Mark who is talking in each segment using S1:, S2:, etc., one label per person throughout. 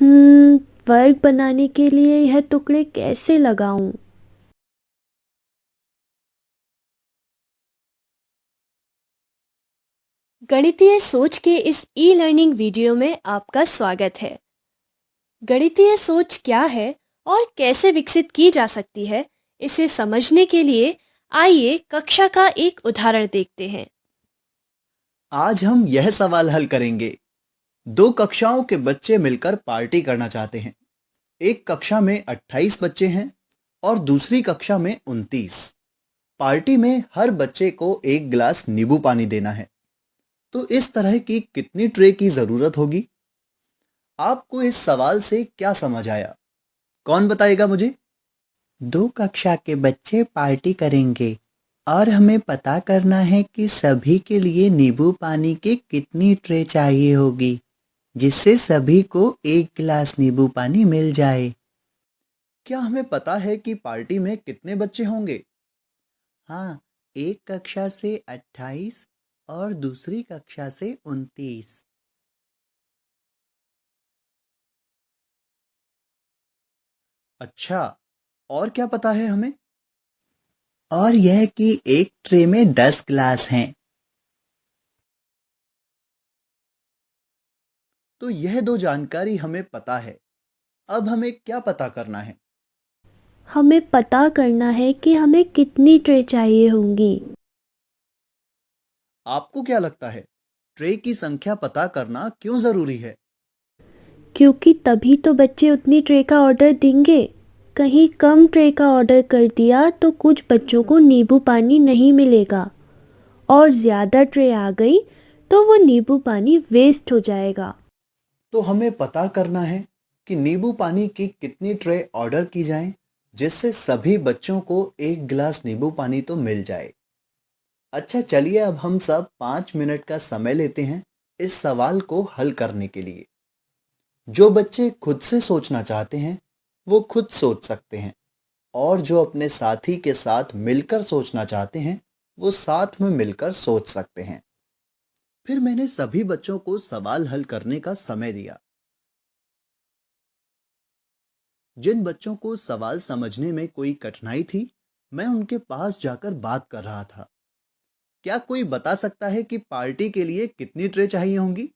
S1: हम्म, वर्ग बनाने के लिए यह टुकड़े कैसे लगाऊं?
S2: गणितीय सोच के इस ई लर्निंग वीडियो में आपका स्वागत है। गणितीय सोच क्या है और कैसे विकसित की जा सकती है, इसे समझने के लिए आइए कक्षा का एक उदाहरण देखते हैं।
S3: आज हम यह सवाल हल करेंगे। दो कक्षाओं के बच्चे मिलकर पार्टी करना चाहते हैं। एक कक्षा में 28 बच्चे हैं और दूसरी कक्षा में 29। पार्टी में हर बच्चे को एक गिलास नींबू पानी देना है। तो इस तरह की कितनी ट्रे की जरूरत होगी? आपको इस सवाल से क्या समझ आया? कौन बताएगा मुझे? दो कक्षा के बच्चे पार्टी करेंगे और हमें पता करना है कि सभी के लिए नींबू पानी की कितनी ट्रे चाहिए होगी, जिससे सभी को एक गिलास नींबू पानी मिल जाए। क्या हमें पता है कि पार्टी में कितने बच्चे होंगे? हाँ, एक कक्षा से 28 और दूसरी कक्षा से 29। अच्छा, और क्या पता है हमें? और यह कि एक ट्रे में 10 गिलास हैं। तो यह दो जानकारी हमें पता है। अब हमें क्या पता करना है?
S1: हमें पता करना है कि हमें कितनी ट्रे चाहिए होंगी।
S3: आपको क्या लगता है, ट्रे की संख्या पता करना क्यों जरूरी है?
S1: क्योंकि तभी तो बच्चे उतनी ट्रे का ऑर्डर देंगे। कहीं कम ट्रे का ऑर्डर कर दिया तो कुछ बच्चों को नींबू पानी नहीं मिलेगा, और ज़्यादा ट्रे आ गई तो वो नींबू पानी वेस्ट हो जाएगा।
S3: तो हमें पता करना है कि नींबू पानी की कितनी ट्रे ऑर्डर की जाएं, जिससे सभी बच्चों को एक गिलास नींबू पानी तो मिल जाए। अच्छा, चलिए अब हम सब 5 मिनट का समय लेते हैं इस सवाल को हल करने के लिए। जो बच्चे खुद से सोचना चाहते हैं वो खुद सोच सकते हैं, और जो अपने साथी के साथ मिलकर सोचना चाहते हैं वो साथ में मिलकर सोच सकते हैं। फिर मैंने सभी बच्चों को सवाल हल करने का समय दिया। जिन बच्चों को सवाल समझने में कोई कठिनाई थी, मैं उनके पास जाकर बात कर रहा था। क्या कोई बता सकता है कि पार्टी के लिए कितनी ट्रे चाहिए होंगी?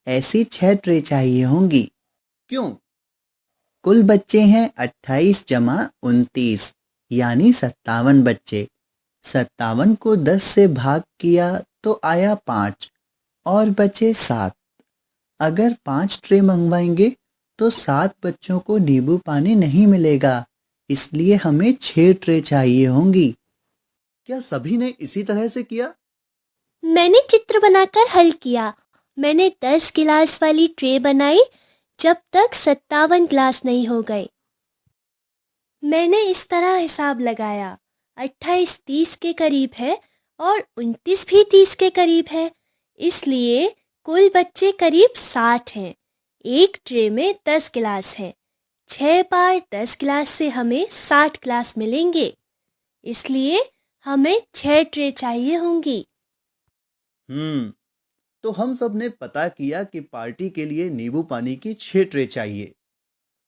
S3: ऐसी 6 ट्रे चाहिए होंगी। क्यों? कुल बच्चे हैं 28 जमा 29, यानी 57 बच्चे। 57 को 10 से भाग किया तो आया 5 और बचे 7। अगर 5 ट्रे मंगवाएंगे तो 7 बच्चों को नींबू पानी नहीं मिलेगा, इसलिए हमें 6 ट्रे चाहिए होंगी। क्या सभी ने इसी तरह से किया?
S2: मैंने चित्र बनाकर हल किया। मैंने 10 गिलास वाली ट्रे बनाई जब तक 57 गिलास नहीं हो गए। मैंने इस तरह हिसाब लगाया, 28 30 के करीब है और 29 भी 30 के करीब है, इसलिए कुल बच्चे करीब 60 हैं। एक ट्रे में 10 गिलास है, 6 बार 10 गिलास से हमें 60 गिलास मिलेंगे, इसलिए हमें 6 ट्रे चाहिए होंगी।
S3: हम्म, तो हम सब ने पता किया कि पार्टी के लिए नींबू पानी की 6 ट्रे चाहिए।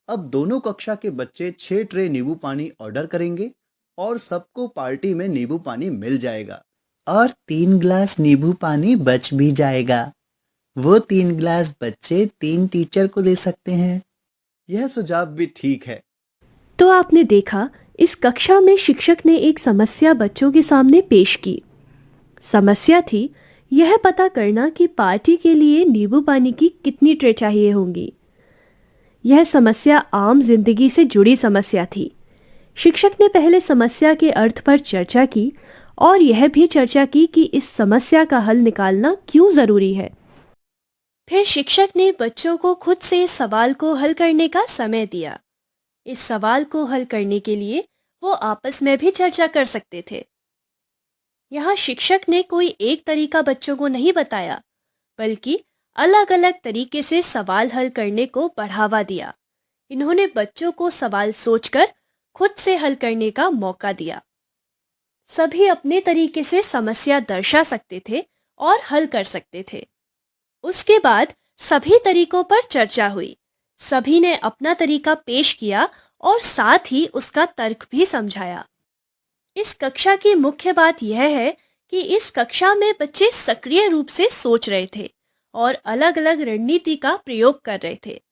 S3: अब दोनों कक्षा के बच्चे 6 ट्रे नींबू पानी ऑर्डर करेंगे और सबको पार्टी में नींबू पानी मिल जाएगा। और 3 गिलास नींबू पानी बच भी जाएगा। वो 3 गिलास बच्चे 3 टीचर को दे सकते हैं। यह सुझाव भी ठीक है।
S1: तो आपने देखा, इस कक्षा में शिक्षक ने एक समस्या बच्चों के सामने पेश की। समस्या थी यह पता करना कि पार्टी के लिए नींबू पानी की कितनी ट्रे चाहिए होंगी। यह समस्या आम जिंदगी से जुड़ी समस्या थी। शिक्षक ने पहले समस्या के अर्थ पर चर्चा की और यह भी चर्चा की कि इस समस्या का हल निकालना क्यों जरूरी है।
S2: फिर शिक्षक ने बच्चों को खुद से इस सवाल को हल करने का समय दिया। इस सवाल को हल करने के लिए वो आपस में भी चर्चा कर सकते थे। यहाँ शिक्षक ने कोई एक तरीका बच्चों को नहीं बताया, बल्कि अलग अलग तरीके से सवाल हल करने को बढ़ावा दिया। इन्होंने बच्चों को सवाल सोचकर खुद से हल करने का मौका दिया। सभी अपने तरीके से समस्या दर्शा सकते थे और हल कर सकते थे। उसके बाद सभी तरीकों पर चर्चा हुई। सभी ने अपना तरीका पेश किया और साथ ही उसका तर्क भी समझाया। इस कक्षा की मुख्य बात यह है कि इस कक्षा में बच्चे सक्रिय रूप से सोच रहे थे और अलग-अलग रणनीति का प्रयोग कर रहे थे।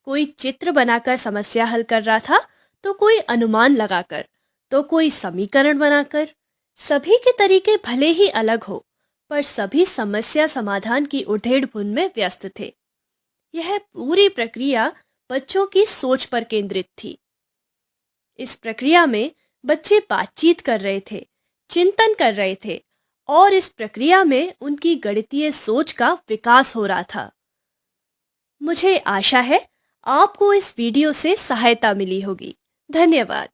S2: कोई चित्र बनाकर समस्या हल कर रहा था, तो कोई अनुमान लगाकर, तो कोई समीकरण बनाकर। सभी के तरीके भले ही अलग हो, पर सभी समस्या समाधान की उधेड़-बुन में व्यस्त थे। यह पूरी प्रक्रिया बच्चों की सोच पर केंद्रित थी। इस प्रक्रिया में बच्चे बातचीत कर रहे थे, चिंतन कर रहे थे और इस प्रक्रिया में उनकी गणितीय सोच का विकास हो रहा था। मुझे आशा है आपको इस वीडियो से सहायता मिली होगी। धन्यवाद।